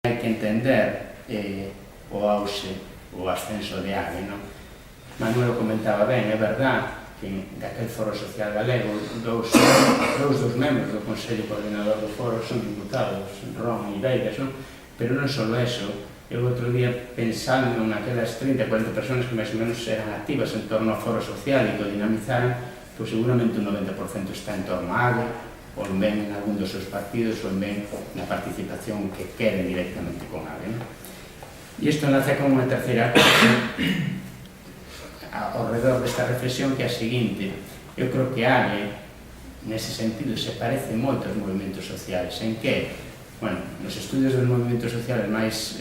hai que entender o auxe, o ascenso de Age, non? Manuel comentaba ben, é verdad que daquel Foro Social Galego dous dos membros do Consello Coordinador do Foro son diputados, Ron e Beiras, non? Pero non só eso, eu outro día pensando naquelas 30, 40 personas que máis ou menos eran activas en torno ao Foro Social e que o dinamizaran, pois seguramente un 90% está en torno a Age, ou ben en algún dos seus partidos, ou ben na participación que queren directamente con Age, non? E isto nace como unha terceira cosa ao redor desta reflexión, que é a seguinte: eu creo que Age, nese sentido, se parece moito aos movimentos sociais, en que, bueno, nos estudios dos movimentos sociales máis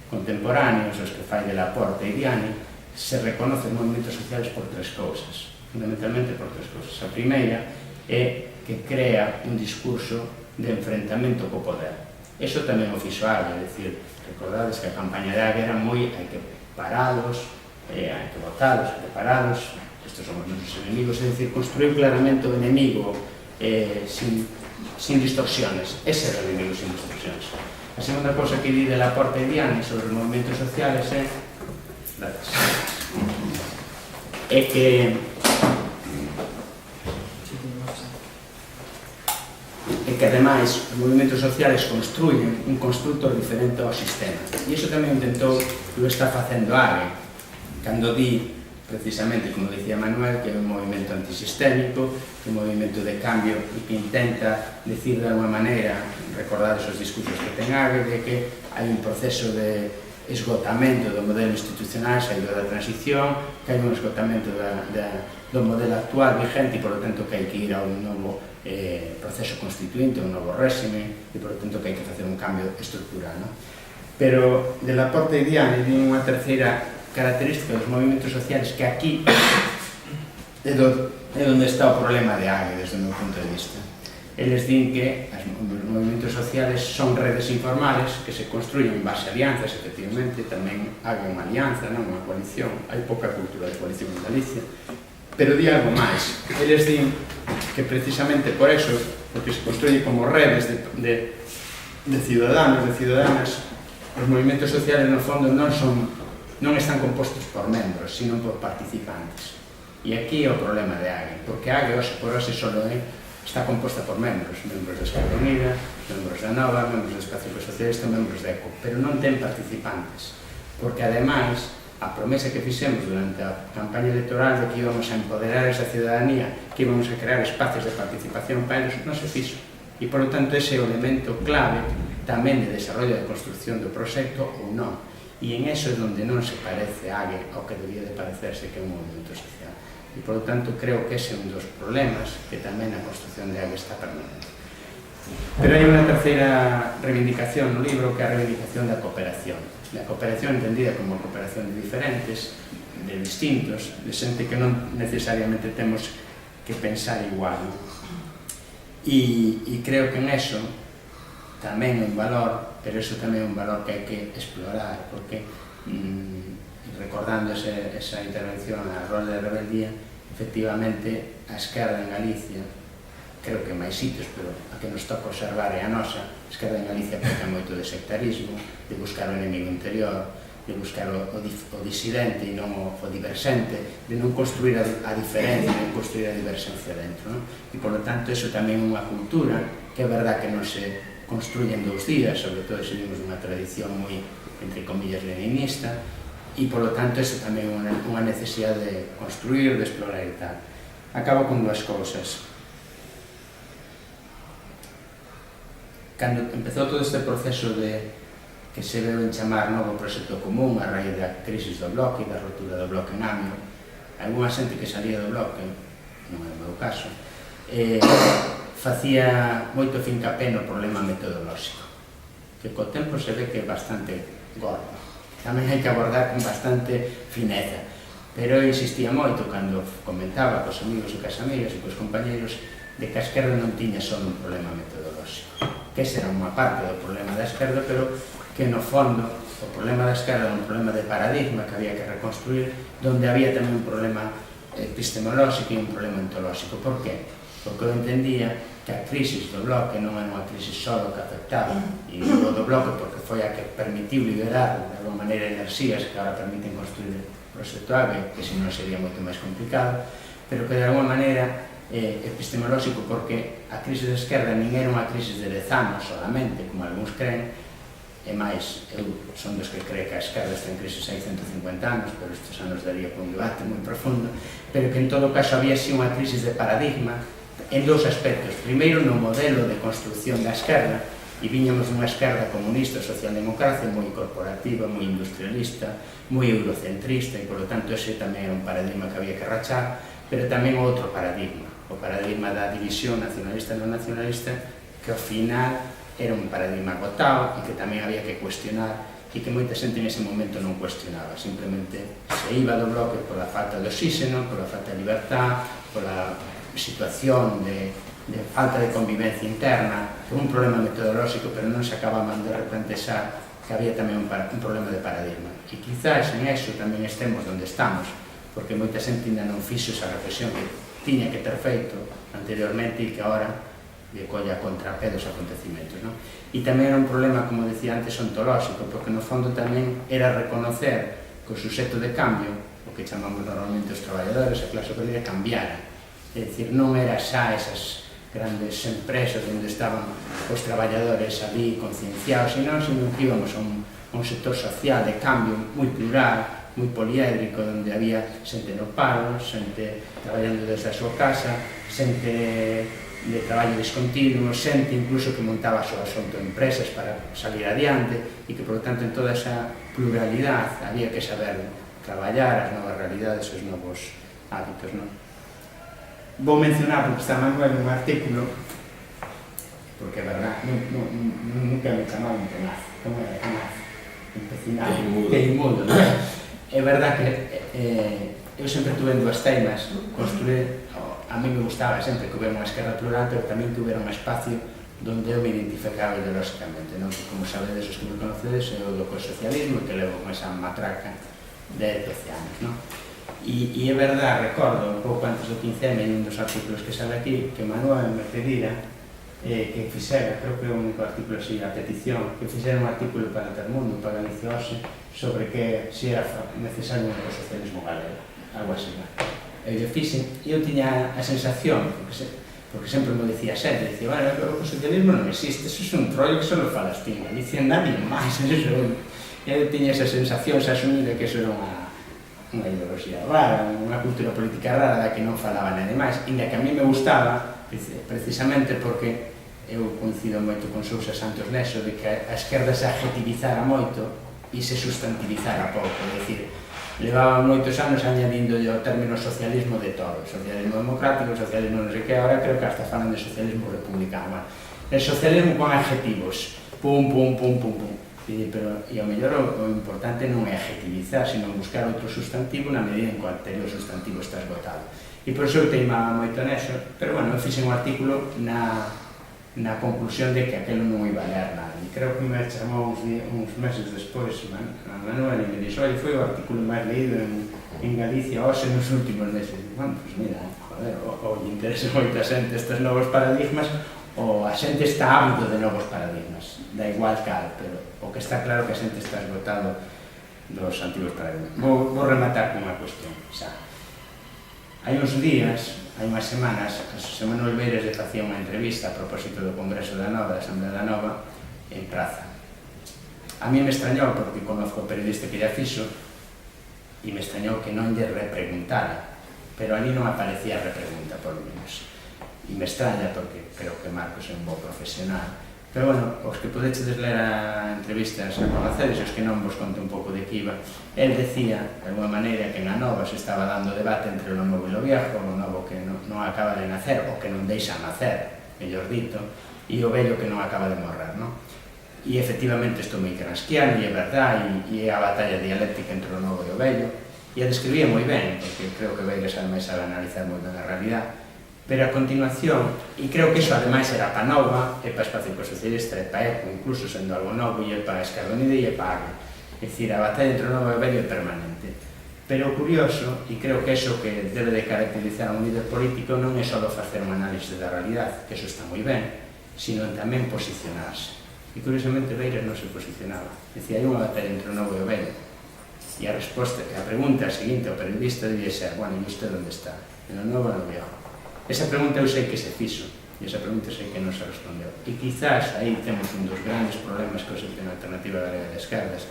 contemporáneos, os que fai de Laporte e Diani, se reconocen movimentos sociales por tres cousas, fundamentalmente por tres cousas. A primeira é que crea un discurso de enfrentamento co poder. Eso tamén o fixo Age, é dicir, recordades que a campaña de Age era moi hai que paralos, hai que votalos, hai que paralos, estes son os nosos enemigos, é dicir, construir claramente o enemigo sin distorsiones. Ese era o enemigo sin distorsiones. A segunda cousa que di de Laporte e Diani sobre os movimentos sociales é que ademais os movimentos sociales construyen un constructor diferente ao sistema, e iso tamén intentou o está facendo Age cando di precisamente, como dicía Manuel, que é un movimento antisistémico, que é un movimento de cambio e que intenta decir de alguma maneira, recordar esos discursos que ten Age, de que hai un proceso de esgotamento do modelo institucional saído da transición, que hai un esgotamento do modelo actual vigente e, por lo tanto, que hai que ir a un novo proceso constituinte, un novo réxime, e, por lo tanto, que hai que facer un cambio estructural, non? Pero, de Laporte e Diani, di unha terceira característica dos movimentos sociales que aquí é onde está o problema de Age, desde o meu punto de vista. Eles din que os movimentos sociales son redes informales que se construyen en base a alianzas, efectivamente, tamén Age unha alianza, non unha coalición, hai pouca cultura de coalición en Galicia, pero di algo máis. Eles din que precisamente por eso, porque se construye como redes de ciudadanos, de ciudadanas, os movimentos sociales no fondo non están compostos por membros, sino por participantes. E aquí é o problema de Age, porque Age, por hoxe, solo está composta por membros de Esquerda Unida, membros da Nova, membros do Espacio Socialista, membros de ECO, pero non ten participantes, porque ademais a promesa que fixemos durante a campaña electoral de que íbamos a empoderar esa ciudadanía, que íbamos a crear espacios de participación para eles, non se fixo. E, por lo tanto, ese é o elemento clave tamén de desarrollo de construcción do proxecto ou non. E en eso é onde non se parece Age ao que debía de parecerse, que é un movimento social. E, por lo tanto, creo que ese é un dos problemas que tamén a construcción de Age está permanente. Pero hai unha terceira reivindicación no libro, que é a reivindicación da cooperación. Da cooperación entendida como cooperación de diferentes, de distintos, de xente que non necesariamente temos que pensar igual. E creo que en eso tamén é un valor, pero eso tamén é un valor que hai que explorar, porque recordando esa intervención a Rolda de Rebeldía, efectivamente a esquerda en Galicia, creo que máis sitios, pero a que nos toca observar é a nosa, a esquerda en Galicia peca moito de sectarismo, de buscar o enemigo interior, de buscar o disidente e non o diversente, de non construir a diferencia, non construir a diversencia dentro, non? E, por lo tanto, eso tamén é unha cultura que é verdad que non se construye en 2 días, sobre todo se vimos unha tradición moi, entre comillas, leninista, e, por lo tanto, eso tamén é unha necesidade de construir, de explorar e tal. Acabo con 2 cousas. Cando empezou todo este proceso que se veu en chamar novo proxecto común a raíz da crisis do bloque, da rotura do bloque en Amio, algunha xente que salía do bloque, non é o meu caso, facía moito fincapé no problema metodolóxico, que co tempo se ve que é bastante gordo. Tamén hai que abordar con bastante fineza, pero eu insistía moito cando comentaba cos amigos e cos amigas e cos compañeros de que a esquerda non tiña só un problema metodolóxico, que ese era unha parte do problema da esquerda, pero que no fondo o problema da esquerda era un problema de paradigma que había que reconstruir, donde había tamén un problema epistemolóxico e un problema ontolóxico. Por qué? porque eu entendía que a crisis do bloque non é unha crisis só que afectaba, e digo do bloque porque foi a que permitiu liberar de alguma maneira enerxías que agora permiten construir o proxecto AVE, que senón sería moito máis complicado, pero que de alguma maneira epistemolóxico, porque a crise da esquerda nin era unha crise de 10 anos solamente, como algúns creen, e máis, eu son dos que cree que a esquerda está en crise hai 150 anos, pero estes anos daría por un debate moi profundo, pero que en todo caso había así unha crise de paradigma en dous aspectos. Primeiro, no modelo de construcción da esquerda, e viñamos dunha esquerda comunista, socialdemocracia, moi corporativa, moi industrialista, moi eurocentrista, e, por lo tanto, ese tamén era un paradigma que había que rachar, pero tamén outro paradigma, o paradigma da división nacionalista e non nacionalista, que ao final era un paradigma agotado e que tamén había que cuestionar, e que moita xente en ese momento non cuestionaba, simplemente se iba do bloque pola falta de oxígeno, pola falta de libertad, pola situación de falta de convivencia interna, un problema metodolóxico, pero non se acababan de replantexar que había tamén un problema de paradigma. E quizás en eso tamén estemos onde estamos, porque moita xente ainda non fixo esa reflexión que tiña que ter feito anteriormente e que agora lle colla contrapé dos acontecimentos, non? E tamén era un problema, como decía antes, ontolóxico, porque no fondo tamén era reconocer que o suxeto de cambio, o que chamamos normalmente os traballadores, a clase obrera, cambiara. É dicir, non era xa esas grandes empresas onde estaban os traballadores ali concienciados, sino que íbamos a un sector social de cambio moi plural, moi poliédrico, onde había xente no paro, xente traballando desde a súa casa, xente de traballo discontinuo, xente incluso que montaba as súas autoempresas para salir adiante, e que, por lo tanto, en toda esa pluralidade había que saber traballar as novas realidades, os novos hábitos, non? Vou mencionar, porque está Manuel un artículo, porque é verdad, nunca me chamaban tenaz, como era tenaz, empecinado, teimudo, non é? É verdad que eu sempre tuve en dúas teimas, construir, a mí me gustaba sempre que houbera unha esquerda plural, pero tamén que houbera un espacio donde eu me identificaba ideolóxicamente, non? Que, como sabedes, os que me conocedes, eu do socialismo, que levo con esa matraca de 12 anos, non? E é verdad, recordo, un pouco antes do 15M, en un dos artículos que sale aquí, que Manuel me pedira que fixera, creo que é o único artículo así, a petición, que fixera un artículo para Termundo, para Galicia Hoxe, sobre que se era necesario un socialismo galego, algo así. Eu lle fixen, e eu tiña a sensación, porque sempre me dicía xente, dicía, bueno, o socialismo non existe, eso é un rollo que só lo falas ti, Galicia nadie máis, eso. Eu tiña esa sensación, esa asumida que eso era unha ideoloxía rara, unha cultura política rara da que non falaba nada máis, inda que a mí me gustaba, precisamente porque eu coincido moito con Sousa Santos neso, de que a esquerda se adjetivizara moito e se sustantivizara pouco, é dicir, levaba moitos anos añadindo o término socialismo de todo, socialismo democrático, socialismo non sei que, agora creo que hasta falan de socialismo republicano. El socialismo con adjetivos, pum, pum, pum, pum, pum. Pero, e ao mellor o importante non é adjetivizar, sino buscar outro sustantivo na medida en que o anterior sustantivo está esgotado. E por iso eu teimaba moito neso, pero, bueno, eu fixe un artículo na conclusión de que aquelo non iba a ler nada. E creo que me chamou uns meses despois Manuel e me dixo, oi, foi o artículo máis leído en Galicia Hoxe nos últimos meses. E, bueno, pois mira, joder, ou lle interesa moito a xente estes novos paradigmas, ou a xente está ávido de novos paradigmas, da igual cal, pero o que está claro que a xente está esgotado dos antigos paradigmas. Vou rematar con unha cuestión, xa. Hai uns días, hai unhas semanas, José Manuel Beiras lle facía unha entrevista a propósito do Congreso da Nova, da Asamblea da Nova, en Praza. A mí me extrañou, porque conozco o periodista que lle fixo, e me extrañou que non lle repreguntara, pero ali non aparecía a repregunta, por lo menos. E me extraña, porque creo que Marcos é un bo profesional. Pero, bueno, os que podechedes ler a entrevista a conocedes, os que non vos conto un pouco de que iba, el decía, de alguma maneira, que na Nova se estaba dando debate entre o novo e o viejo, o novo que non acaba de nacer, o que non deixa nacer, mellor dito, e o vello que non acaba de morrer, non? E, efectivamente, isto é moi gramsciano, e é verdad, e é a batalla dialéctica entre o novo e o vello, e a describía moi ben, porque creo que Beiras ademais sabe analizar moi ben a realidade, pero a continuación, e creo que iso ademais era para Nova, e para Espacio Ecosocialista, e para ECO, incluso sendo algo novo, e para Esquerda Unida e para AGE. É dicir, a batalla entre o novo e o vello é permanente. Pero o curioso, e creo que eso que debe de caracterizar a un líder político non é só facer un análise da realidade, que eso está moi ben, sino tamén posicionarse. E curiosamente Beiras non se posicionaba. Dicía, hai unha batalla entre o novo e o velho. E a resposta, a pregunta seguinte ao periodista debía ser, bueno, e usted onde está? En o novo ou no viejo? Esa pregunta eu sei que se fixo, e esa pregunta sei que non se respondeu. E quizás aí temos un dos grandes problemas que o Sistema Alternativa Galega de Esquerdas,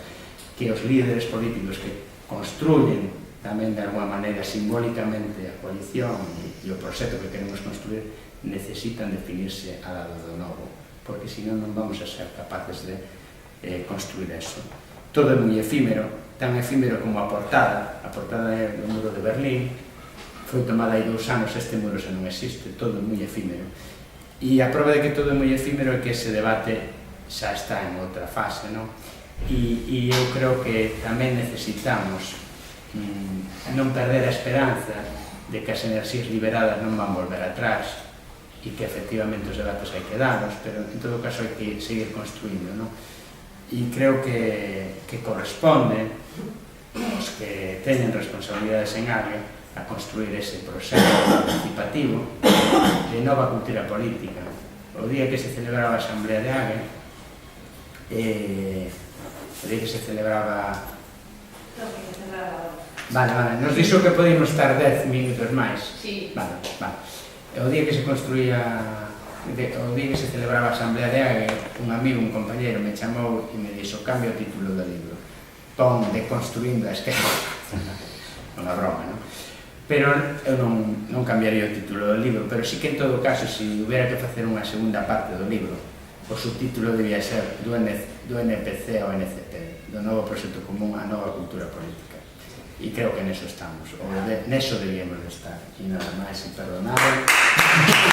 que os líderes políticos que construyen tamén de alguma maneira simbólicamente a coalición e o proxecto que queremos construir necesitan definirse ao lado do novo, porque senón non vamos a ser capaces de construir eso. Todo é moi efímero, tan efímero como a portada do muro de Berlín, foi tomada hai 2 anos, este muro xa non existe, todo é moi efímero. E a prova de que todo é moi efímero é que ese debate xa está en outra fase, non? E eu creo que tamén necesitamos non perder a esperanza de que as enerxías liberadas non van volver atrás e que efectivamente os debates hai que darlos, pero en todo caso hai que seguir construindo, non? E creo que corresponde aos que teñen responsabilidades en área a construir ese proceso participativo de nova cultura política. O día que se celebraba a Asamblea de Hague, o día que se celebraba... Vale, nos dixo que podíamos estar 10 minutos máis. Sí. Vale. O día que se construía, o día que se celebraba a Asamblea de Hague, un amigo, un compañeiro, me chamou e me dixo, cambia o título do libro. Pon Deconstruindo a Esquerda. Unha broma, non? Pero eu non cambiaría o título do libro, pero sí que en todo caso, se hubiera que facer unha segunda parte do libro, o subtítulo debía ser do NPC ao NCP, do novo proxecto común á nova cultura política. E creo que neso estamos, ou neso debíamos de estar. E nada máis, e perdonado.